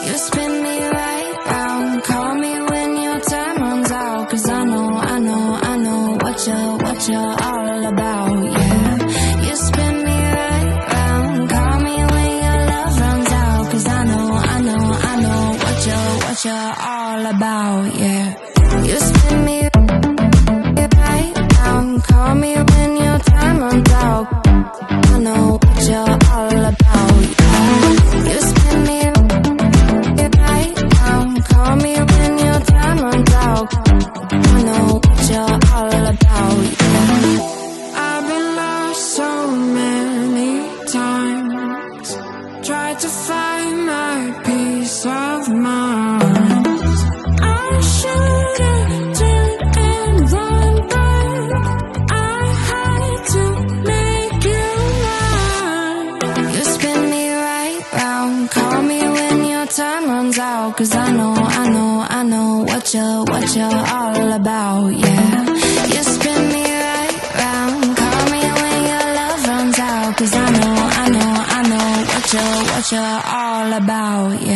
You spin me right round, call me when your time runs out. Cause I know what you're all about, yeah. You spin me right round, call me when your love runs out. Cause I know what you're all about, yeah. You spin me right round, call me when your time runs out. I know what you're all about, yeah. You spin me right round, call me when your time runs out. I know what you're all about, yeah. I've been lost so many times, tried to find my peace of mind. I should've turned and run back, I had to make you mine. You spin me right round, call me when your time runs out. Cause I know what you're all about, yeah. You spin me right round, call me when your love runs out. Cause I know what you're all about, yeah.